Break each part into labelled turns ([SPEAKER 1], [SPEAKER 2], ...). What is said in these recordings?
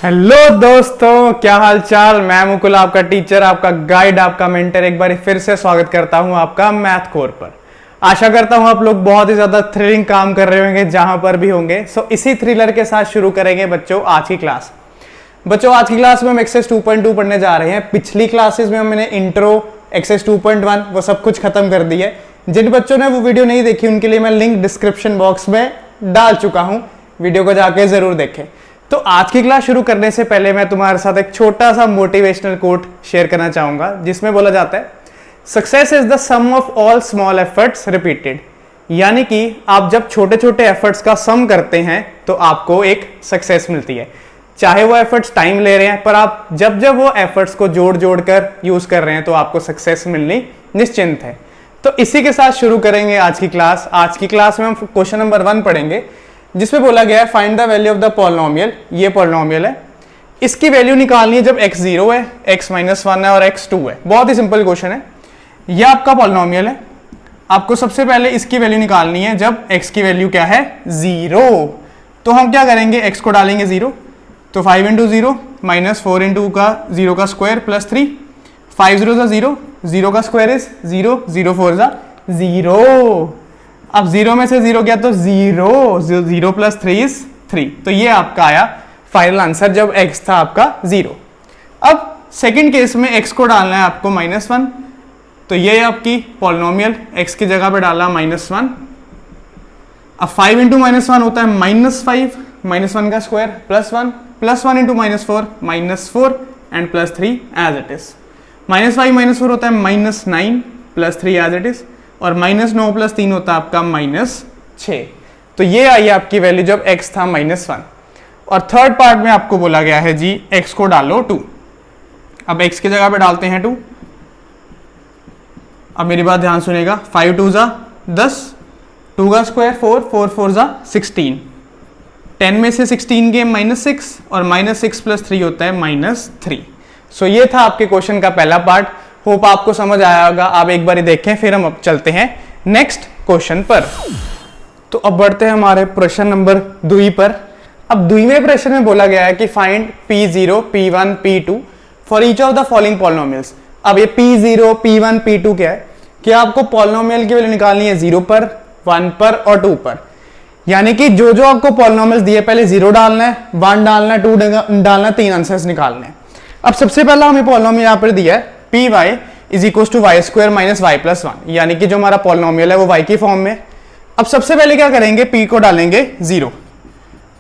[SPEAKER 1] Hello दोस्तों, क्या हाल चाल। मैं मुकुल, आपका टीचर, आपका गाइड, आपका मेंटर एक बार फिर से स्वागत करता हूं आपका मैथ कोर पर। आशा करता हूं आप लोग बहुत ही ज्यादा थ्रिलिंग काम कर रहे होंगे जहां पर भी होंगे। सो इसी थ्रिलर के साथ शुरू करेंगे बच्चों आज की क्लास। बच्चों आज की क्लास में हम एक्सरसाइज 2.2 पढ़ने जा रहे हैं। पिछली क्लासेस में हमने इंट्रो, एक्सरसाइज 2.1 वो सब कुछ खत्म कर दिया है। जिन बच्चों ने वो वीडियो नहीं देखी उनके लिए मैं लिंक डिस्क्रिप्शन बॉक्स में डाल चुका हूं, वीडियो को जाके जरूर देखें। तो आज की क्लास शुरू करने से पहले मैं तुम्हारे साथ एक छोटा सा मोटिवेशनल कोट शेयर करना चाहूंगा, जिसमें बोला जाता है success is the sum of all small efforts repeated. यानी कि आप जब छोटे छोटे एफर्ट्स का सम करते हैं तो आपको एक सक्सेस मिलती है। चाहे वो एफर्ट्स टाइम ले रहे हैं, पर आप जब जब वो एफर्ट्स को जोड़ जोड़ कर यूज कर रहे हैं तो आपको सक्सेस मिलनी निश्चिंत है। तो इसी के साथ शुरू करेंगे आज की क्लास। आज की क्लास में हम क्वेश्चन नंबर 1 पढ़ेंगे, जिसमें बोला गया है find the value of the polynomial. ये पॉलिनोमियल है, इसकी वैल्यू निकालनी है जब x 0 है, x -1 है और x 2 है। बहुत ही सिंपल क्वेश्चन है। ये आपका पॉलिनोमियल है, आपको सबसे पहले इसकी वैल्यू निकालनी है जब x की वैल्यू क्या है 0। तो हम क्या करेंगे, x को डालेंगे 0, तो 5 × 0 -4 × का 0 का स्क्वायर प्लस 3, 5 0 0, 0 का स्क्वायर इज 0, 0 4 0। अब 0 में से 0 गया तो 0, 0 + 3 इज 3। तो ये आपका आया फाइनल आंसर जब x था आपका 0। अब सेकंड केस में x को डालना है आपको -1, तो ये आपकी पॉलिनोमियल x की जगह पे डाला -1। अब 5 × -1 होता है -5, -1 का square +1, +1 × -4 -4 and +3 as it is. -5 -4 होता है -9 +3 एज इट इज, और -9 + 3 होता है आपका -6। तो ये आई आपकी वैल्यू जब x था -1। और थर्ड पार्ट में आपको बोला गया है जी x को डालो 2। अब x की जगह पे डालते हैं 2। अब मेरी बात ध्यान सुनेगा, 5 2 = 10, 2 का स्क्वायर 4, 4 4 = 16, 10 में से 16 गए -6, और -6 + 3 होता है -3। सो ये था आपके क्वेश्चन का पहला पार्ट। होप आपको समझ आया होगा। आप एक बार देखें, फिर हम अब चलते हैं नेक्स्ट क्वेश्चन पर। तो अब बढ़ते हैं हमारे प्रश्न नंबर 2 पर। अब 2वें प्रश्न में बोला गया है कि find P0, P1, P2 for each of the following polynomials. अब ये P0, P1, P2 क्या है कि आपको पॉलिनोमियल की वैल्यू निकालनी है 0 पर, 1 पर और 2 पर। यानी कि जो जो आपको पॉलिनोमियल्स दिए, पहले 0 डालना है, 1 डालना है, 2 डालना है, 3 आंसर्स निकालने हैं। अब सबसे पहला हमें पॉलिनोमियल यहाँ पर दिया है py = y² - y + 1, यानी कि जो हमारा पॉलिनोमियल है वो y की फॉर्म में। अब सबसे पहले क्या करेंगे, p को डालेंगे 0।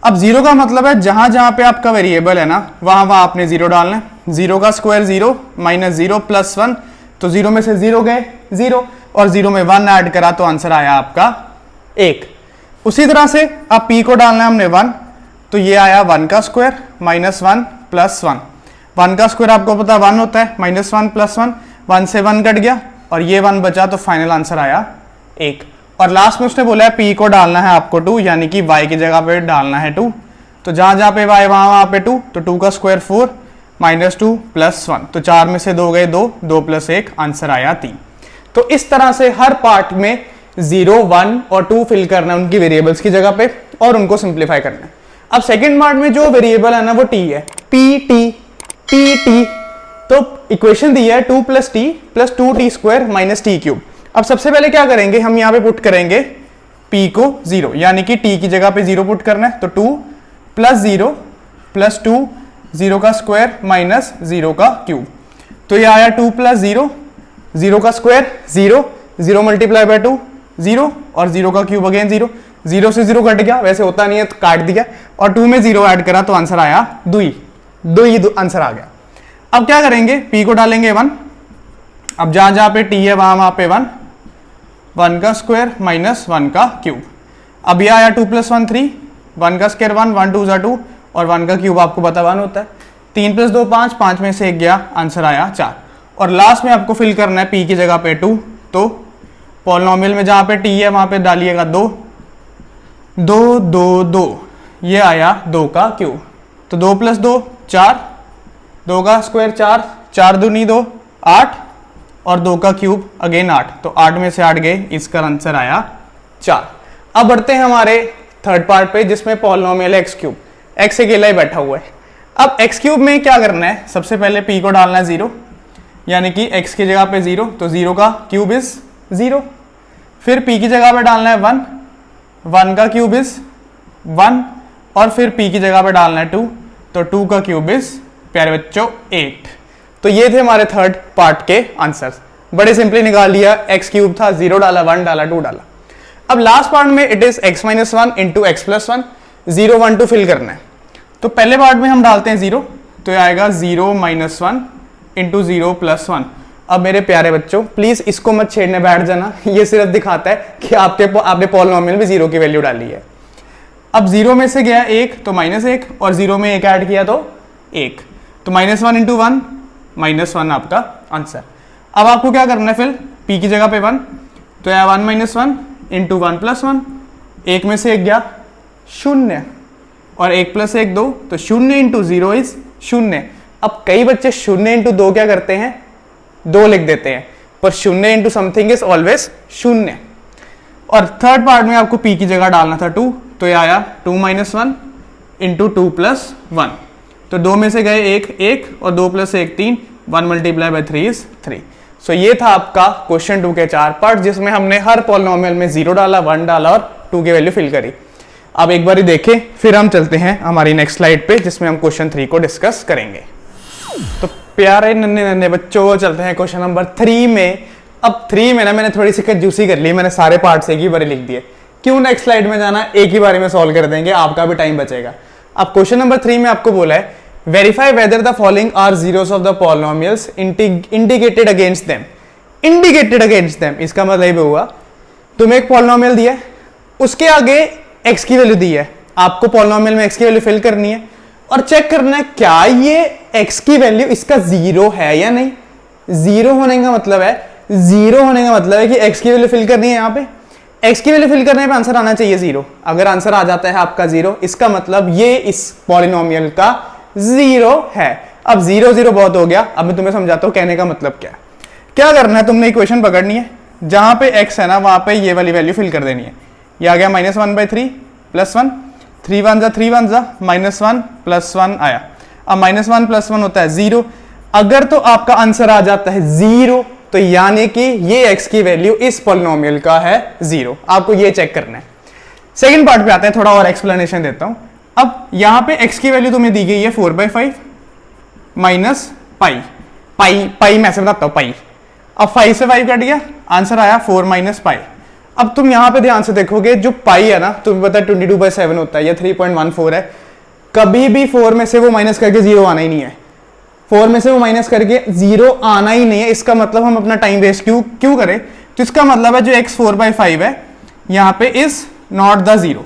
[SPEAKER 1] अब 0 का मतलब है जहां जहां पे आपका वेरिएबल है ना, वहां वहां आपने 0 डालना है। 0 का स्क्वायर 0, -0 + 1, तो 0 में से 0 गए 0, और 0 में 1 ऐड करा तो आंसर आया आपका 1। उसी तरह से अब p को डालना है हमने 1, तो ये आया 1 का स्क्वायर -1 + 1। 1 का स्क्वायर आपको पता है 1 होता है, -1 + 1, 1 से 1 कट गया और ये 1 बचा, तो फाइनल आंसर आया 1। और लास्ट में उसने बोला है p को डालना है आपको 2, यानी कि y की जगह पे डालना है 2। तो जहां जहां पे y वहां पे 2, तो 2 का स्क्वायर 4, -2 + 1, तो 4 में से 2 गए 2, 2 + 1 आंसर आया 3। तो इस तरह से हर पार्ट में 0, 1 और 2 फिल करना है उनकी वेरिएबल्स की जगह पे, और उनको सिंप्लीफाई करना है। अब सेकेंड पार्ट में जो वेरिएबल है ना वो t है, pt। तो इक्वेशन दी है 2 + t + 2t² - t³। अब सबसे पहले क्या करेंगे, हम यहाँ पे पुट करेंगे p को 0, यानी कि t की जगह पे 0 पुट करना है। तो 2 + 0 + 2, 0 का स्क्वायर -0 का क्यूब। तो ये आया 2 + 0, 0 का स्क्वायर 0, 0 × 2 0, और 0 का क्यूब अगेन 0, 0 से 0 कट गया, वैसे होता नहीं है तो काट दिया, और 2 में 0 ऐड करा तो आंसर आया 2 आंसर आ गया। अब क्या करेंगे, p को डालेंगे 1। अब जहां जहां पे t है वहां वहां पे 1, 1 का स्क्वायर -1 का क्यूब। अब यह आया 2 + 1 3, 1 का स्क्वायर 1, 1 2 = 2, और 1 का क्यूब आपको पता 1 होता है। 3 + 2 5, 5 में से 1 गया, आंसर आया 4। और लास्ट में आपको फिल करना है p की जगह पे 2। तो पॉलिनोमियल में जहां पे t है वहां पे डालिएगा 2, 2 2 2, ये आया 2 का क्यूब। तो 2 + 2 4, 2 का स्क्वायर 4, 4 दूनी 2 8, और 2 का क्यूब अगेन 8, तो 8 में से 8 गए, इसका आंसर आया 4। अब बढ़ते हैं हमारे थर्ड पार्ट पे, जिसमें पॉलिनोमियल x³ x अकेला ही बैठा हुआ है। अब एक्स क्यूब में क्या करना है, सबसे पहले p को डालना है 0, यानी कि x की जगह पे 0, तो 0 का क्यूब इज 0। फिर p की जगह पे डालना है 1, 1 का क्यूब इज 1, और फिर p की जगह पे डालना है 2, तो 2 का क्यूब इज प्यारे बच्चों 8। तो ये थे हमारे थर्ड पार्ट के आंसर्स, बड़े सिंपली निकाल लिया। एक्स क्यूब था, 0 डाला, 1 डाला, 2 डाला। अब लास्ट पार्ट में it is x minus 1 into x plus 1, 0 1 2 fill करना है। तो पहले पार्ट में हम डालते हैं 0, तो ये आएगा 0 माइनस 1 इंटू 0 प्लस 1। अब मेरे प्यारे बच्चों प्लीज इसको मत छेड़ने बैठ जाना, ये सिर्फ दिखाता है कि आपने पॉलिनोमियल में 0 की वैल्यू डाली है। अब 0 में से गया 1 तो -1, और 0 में 1 ऐड किया तो 1, तो -1 इंटू 1 -1 आपका आंसर। अब आपको क्या करना है, फिर p की जगह पे 1, तो यह 1 माइनस 1 इंटू 1 प्लस 1, 1 में से 1 गया 0, और 1 प्लस 1 2, तो 0 इंटू 0 इज 0। अब कई बच्चे 0 इंटू 2 क्या करते हैं, 2 लिख देते हैं, पर 0 इंटू समथिंग इज ऑलवेज 0। और थर्ड पार्ट में आपको p की जगह डालना था 2, तो ये आया 2 माइनस 1 इंटू 2 प्लस 1, तो 2 में से गए 1 1, और 2 प्लस 1 3, 1 मल्टीप्लाई बाय 3 इज 3। सो ये था आपका क्वेश्चन 2 के 4 पार्ट, जिसमें हमने हर पॉलिनोमियल में 0 डाला, 1 डाला और 2 की वैल्यू फिल करी। अब एक बार देखें, फिर हम चलते हैं हमारी नेक्स्ट स्लाइड पे, जिसमें हम क्वेश्चन 3 को डिस्कस करेंगे। तो प्यारे नन्हे नन्हे बच्चों, चलते हैं क्वेश्चन नंबर 3 में। अब 3 में ना मैंने थोड़ी सी कंजूसी कर ली, मैंने सारे पार्ट्स एक ही बार लिख दिए। क्यों नेक्स्ट स्लाइड में जाना, एक ही बारे में सॉल्व कर देंगे, आपका भी टाइम बचेगा। अब क्वेश्चन नंबर 3 में आपको बोला है verify whether the following are zeros of the polynomials indicated against them. Indicated against them इसका मतलब हुआ तुम्हें एक पॉलिनोमियल दिया है, उसके आगे x की वैल्यू दी है, आपको पॉलिनोमियल में x की वैल्यू फिल करनी है और चेक करना है क्या ये x की वैल्यू इसका 0 है या नहीं। 0 होने का मतलब है कि x की वैल्यू फिल करनी है। यहाँ पे x की वैल्यू फिल करने पे आंसर आना चाहिए 0। अगर आंसर आ जाता है आपका 0, इसका मतलब ये इस पॉलिनोमियल का 0 है। अब 0 0 बहुत हो गया। अब मैं तुम्हें समझाता हूं कहने का मतलब क्या है। क्या करना है, तुमने इक्वेशन पकड़नी है, जहां पे x है ना वहां पे ये वाली वैल्यू फिल कर देनी है। ये आ गया -1/3 प्लस 1, 3 1 जा 3 1 जा -1 प्लस 1 आया। अब -1 प्लस 1 होता है 0। अगर तो आपका आंसर आ जाता है 0, तो यानी कि ये x की वैल्यू इस पॉलिनोमियल का है 0। आपको ये चेक करना है। सेकंड पार्ट पे आते हैं, थोड़ा और एक्सप्लेनेशन देता हूं। अब यहां पे x की वैल्यू तुम्हें दी गई है 4/5 माइनस पाई मैं से बताता हूं पाई। अब 5 से 5 कट गया, आंसर आया 4 माइनस पाई। अब तुम यहां पे ध्यान से देखोगे, जो पाई है ना तुम्हें पता है 22/7 होता है या 3.14 है। कभी भी 4 में से वो माइनस करके 0 आना ही नहीं है। 4 में से वो माइनस करके 0 आना ही नहीं है। इसका मतलब हम अपना टाइम वेस्ट क्यों करें। तो इसका मतलब है जो x 4/5 है यहां पे इज नॉट द 0,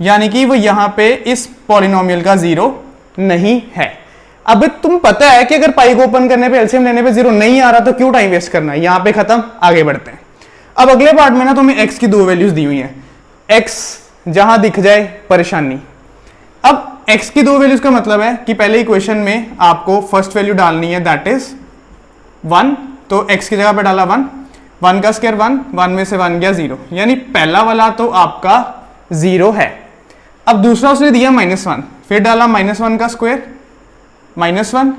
[SPEAKER 1] यानी कि वो यहां पे इस पॉलिनोमियल का 0 नहीं है। अब तुम पता है कि अगर पाई को ओपन करने पे एलसीएम लेने पे 0 नहीं आ रहा तो क्यों टाइम वेस्ट करना है। यहां पे खत्म, आगे बढ़ते हैं। अब अगले पार्ट में ना तुम्हें x की 2 वैल्यूज दी हुई हैं, x जहां दिख जाए परेशानी। अब x की 2 वैल्यूज का मतलब है कि पहले इक्वेशन में आपको फर्स्ट वैल्यू डालनी है, दैट इज 1। तो x की जगह पे डाला 1, 1 का स्क्वायर 1, 1 में से 1 गया 0, यानी पहला वाला तो आपका 0 है। अब दूसरा उसने दिया -1, फिर डाला -1 का स्क्वायर -1।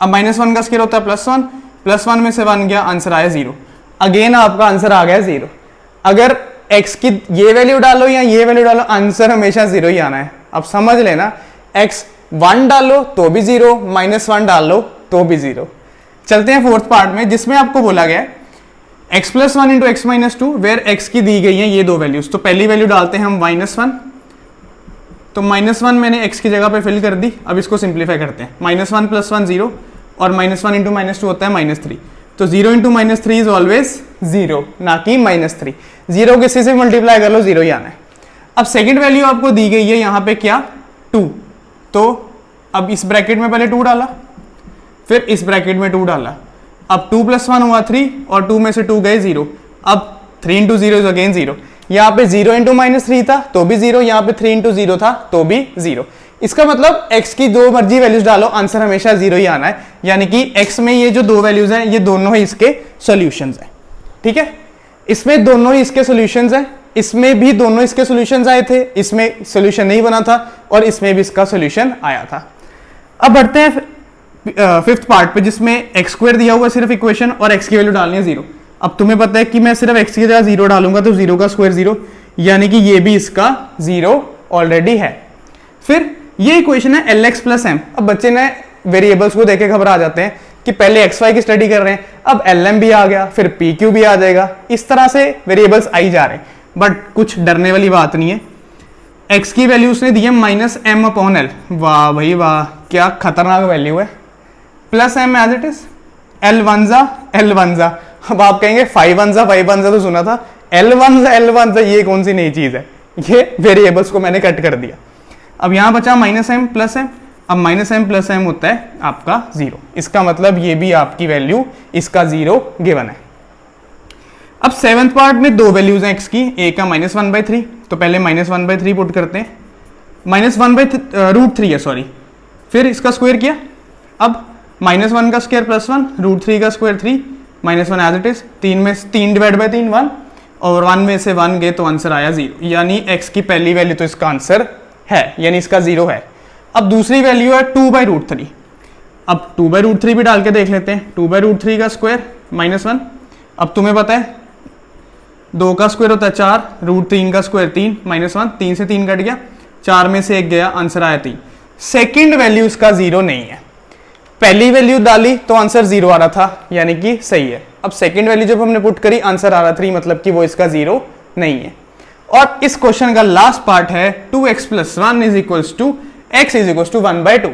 [SPEAKER 1] अब -1 का स्क्वायर होता है +1, +1 में से 1 गया, आंसर आया 0। अगेन आपका आंसर आ गया 0। अगर x की ये वैल्यू डालो या ये वैल्यू डालो, आंसर हमेशा 0 ही आना है। अब समझ लेना, x 1 डालो तो भी 0, -1 डालो तो भी 0। चलते हैं फोर्थ पार्ट में, जिसमें आपको बोला गया x + 1 into x minus 2, where x की दी गई है ये 2 वैल्यूज। तो पहली वैल्यू डालते हैं हम -1, तो -1 मैंने x की जगह पे फिल कर दी। अब इसको सिंप्लीफाई करते हैं, -1 + 1 0, और -1 इंटू -2 होता है -3। तो 0 इंटू -3 इज ऑलवेज 0, ना कि -3। 0 किसी से मल्टीप्लाई कर लो 0 ही आना है। अब सेकंड वैल्यू आपको दी गई है यहाँ पे क्या, 2। तो अब इस ब्रैकेट में पहले 2 डाला, फिर इस ब्रैकेट में 2 डाला। अब 2 + 1 हुआ 3, और 2 में से 2 गए 0। अब 3 इंटू 0 इज अगेन 0। यहाँ पे 0 इंटू -3 था तो भी 0, यहाँ पे 3 इंटू 0 था तो भी 0। इसका मतलब x की 2 मर्जी वैल्यूज डालो, आंसर हमेशा 0 ही आना है। यानी कि x में ये जो 2 वैल्यूज हैं ये दोनों ही इसके सॉल्यूशंस हैं। ठीक है, इसमें दोनों ही इसके सॉल्यूशंस हैं। इसमें भी दोनों इसके सॉल्यूशंस आए थे, इसमें सॉल्यूशन नहीं बना था और इसमें भी इसका सॉल्यूशन आया था। अब बढ़ते हैं फिफ्थ पार्ट पे जिसमें एक्स स्क्वायर दिया हुआ सिर्फ इक्वेशन और एक्स की वैल्यू डालनी है 0। अब तुम्हें पता है कि मैं सिर्फ एक्स की जगह 0 डालूंगा तो 0 का स्क्वायर 0, यानी कि ये भी इसका 0 ऑलरेडी है। फिर ये इक्वेशन है एल एक्स प्लस एम। अब बच्चे ने वेरिएबल्स को देखे घबरा जाते हैं कि पहले एक्स वाई की स्टडी कर रहे हैं, अब एल एम भी आ गया, फिर पी क्यू भी आ जाएगा, इस तरह से वेरिएबल्स आई जा रहे हैं। बट कुछ डरने वाली बात नहीं है। एक्स की वैल्यू उसने दी है -m/l। वाह भाई वाह, क्या खतरनाक वैल्यू है। Plus M as it is, L1 जा। अब आप कहेंगे 5 जा तो सुना था, L1 जा ये कौन सी नई चीज है। ये वेरिएबल्स को मैंने कट कर दिया। अब यहां बचा -m प्लस m। अब -m प्लस m होता है आपका 0। इसका मतलब ये भी आपकी वैल्यू इसका 0 गिवन है। अब सेवंथ पार्ट में दो वैल्यूज हैं x की, a का -1/3, तो पहले -1/3 पुट करते हैं, -1/√3 है सॉरी, फिर इसका स्क्वायर किया। अब -1 का स्क्वायर +1, √3 का स्क्वायर 3, -1 एज इट इज, 3 में 3 डिवाइड बाई 3 1, और 1 में से 1 गए तो आंसर आया 0, यानी x की पहली वैल्यू तो इसका आंसर है, यानी इसका 0 है। अब दूसरी वैल्यू है 2/√3। अब 2/√3 भी डाल के देख लेते हैं, 2/√3 का स्क्वायर -1। अब तुम्हें पता है 2 का स्क्वायर होता है 4, √3 का स्क्वायर 3, -1, 3 से 3 कट गया, 4 में से 1 गया, आंसर आया 3। सेकेंड वैल्यू इसका 0 नहीं है। पहली वैल्यू डाली तो आंसर 0 आ रहा था, यानी कि सही है। अब सेकेंड वैल्यू जब हमने पुट करी आंसर आ रहा 3, मतलब कि वो इसका 0 नहीं है। और इस क्वेश्चन का लास्ट पार्ट है 2x + 1 = x = 1/2।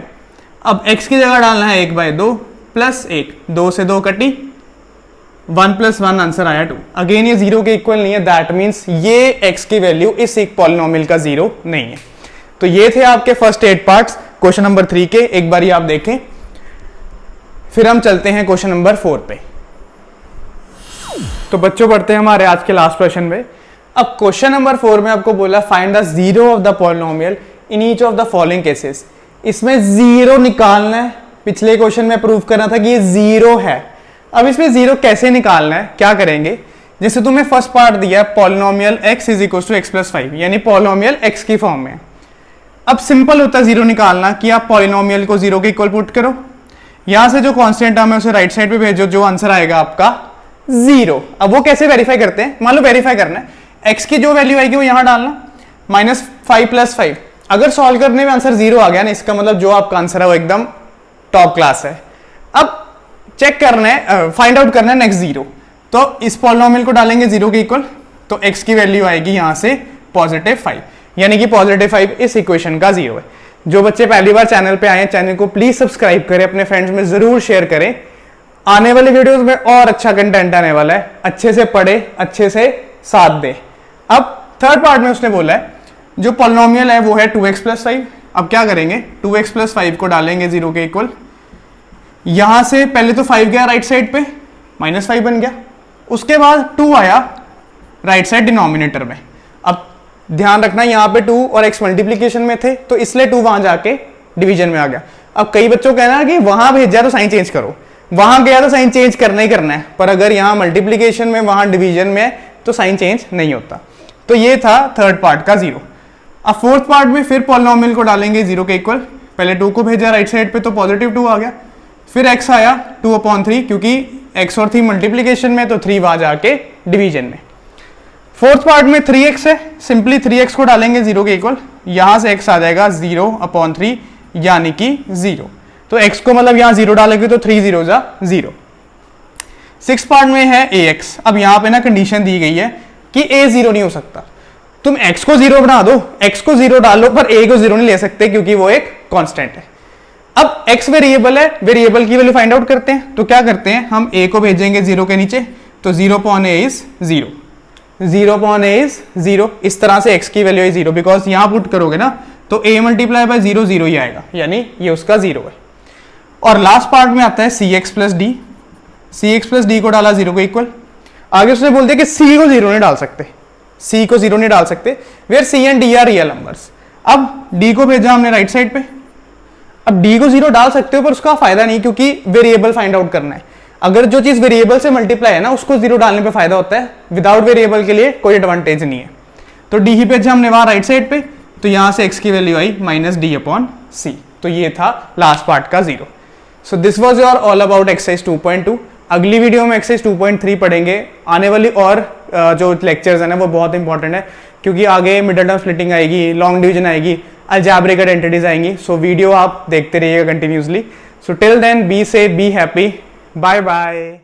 [SPEAKER 1] अब x की जगह डालना है 1/2 + 1, 2 से 2 कटी, 1 + 1 आंसर आया 2। अगेन ये 0 के इक्वल नहीं है, दैट मीन्स ये x की वैल्यू इस एक पॉलिनोमियल का 0 नहीं है। तो ये थे आपके फर्स्ट 8 पार्ट्स क्वेश्चन नंबर 3 के, एक बार आप देखें। फिर हम चलते हैं क्वेश्चन नंबर 4 पे। तो बच्चों बढ़ते हैं हमारे आज के लास्ट क्वेश्चन में। अब क्वेश्चन नंबर 4 में आपको बोला find the 0 of the polynomial in each of the following cases. इसमें 0 निकालना है। पिछले क्वेश्चन में प्रूव करना था कि ये 0 है। अब इसमें 0 कैसे निकालना है, क्या करेंगे, जैसे तुम्हें फर्स्ट पार्ट दिया पॉलिनोमियल x = x + 5, यानी पॉलिनोमियल x की फॉर्म में। अब सिंपल होता है 0 निकालना कि आप पॉलिनोमियल को 0 के इक्वल पुट करो, यहां से जो कांस्टेंट टर्म है उसे राइट साइड पे भेजो, जो आंसर आएगा आपका 0। अब वो कैसे वेरीफाई करते हैं, मान लो वेरीफाई करना है, x की जो वैल्यू आएगी वो यहां डालना, -5 + 5। अगर सॉल्व करने में आंसर 0 आ गया ना, इसका मतलब जो आपका आंसर है वो एकदम टॉप क्लास है। अब चेक करना है, फाइंड आउट करना है नेक्स्ट 0, तो इस पॉलिनोमियल को डालेंगे 0 के इक्वल, तो x की वैल्यू आएगी यहां से +5, यानी कि +5 इस इक्वेशन का 0 है। जो बच्चे पहली बार चैनल पे आए हैं, चैनल को प्लीज सब्सक्राइब करें, अपने फ्रेंड्स में जरूर शेयर करें। आने वाले वीडियोस में और अच्छा कंटेंट आने वाला है, अच्छे से पढ़े, अच्छे से साथ दे। अब थर्ड पार्ट में उसने बोला है जो पॉलिनोमियल है वो है 2x + 5। अब क्या करेंगे, 2x + 5 को डालेंगे 0 के इक्वल, यहां से पहले तो 5 गया राइट साइड पे, -5 बन गया, उसके बाद 2 आया राइट साइड डिनोमिनेटर में। अब ध्यान रखना यहां पे 2 और x मल्टीप्लीकेशन में थे, तो इसलिए 2 वहां जाके डिवीजन में आ गया। अब कई बच्चों को कहना है कि वहां भेजा तो साइन चेंज करो, वहां गया तो साइन चेंज करना ही करना है, पर अगर यहां मल्टीप्लीकेशन में वहां डिवीजन में तो साइन चेंज नहीं होता। तो ये था थर्ड पार्ट का 0। अब फोर्थ पार्ट में फिर पॉलिनोमियल को डालेंगे 0 के इक्वल, पहले 2 को भेजा राइट साइड पे तो +2 आ गया, फिर x आया 2/3, क्योंकि x और 3 मल्टीप्लीकेशन में तो 3 वहां जाके डिवीजन में। फोर्थ पार्ट में 3x है, सिंपली 3x को डालेंगे 0 के इक्वल, यहां से x आ जाएगा 0/3, यानी कि 0। तो x को मतलब यहां 0 डालेंगे तो 3 0 जा 0। सिक्स पार्ट में है ax। अब यहां पे ना कंडीशन दी गई है कि a 0 नहीं हो सकता। तुम x को 0 बना दो, x को 0 डालो, पर a को 0 नहीं ले सकते क्योंकि वो एक कांस्टेंट है। अब x वेरिएबल है, वेरिएबल की वैल्यू फाइंड आउट करते हैं, तो क्या करते हैं, हम a को भेजेंगे 0 के नीचे, तो 0/a इज 0, 0/a इज 0। इस तरह से x की वैल्यू है 0, बिकॉज यहां पुट करोगे ना तो a × 0 0 ही आएगा, यानी ये उसका 0 है। और लास्ट पार्ट में आता है cx + d। cx + d को डाला 0 के इक्वल, आगे उसने बोल दिया कि c को 0 नहीं डाल सकते, c को 0 नहीं डाल सकते, where c and d are real numbers. अब d को भेजा हमने राइट साइड पे। अब d को 0 डाल सकते हो, पर उसका फायदा नहीं, क्योंकि वेरिएबल फाइंड आउट करना है। अगर जो चीज वेरिएबल से मल्टीप्लाई है ना, उसको 0 डालने पे फायदा होता है, विदाउट वेरिएबल के लिए कोई एडवांटेज नहीं है। तो डी ही पे हमने वहाँ राइट साइड पे, तो यहाँ से x की वैल्यू आई माइनस डी अपॉन सी। तो ये था लास्ट पार्ट का 0। So this was your all about exercise 2.2। अगली वीडियो में एक्सरसाइज 2.3 पढ़ेंगे। आने वाली और जो लेक्चर्स हैं ना वो बहुत इंपॉर्टेंट है, क्योंकि आगे मिडल टर्म स्प्लिटिंग आएगी, लॉन्ग डिवीजन आएगी, अलजेब्रिक आइडेंटिटीज आएंगी। सो वीडियो आप देखते रहिएगा continuously. So till then be safe, be happy, bye bye.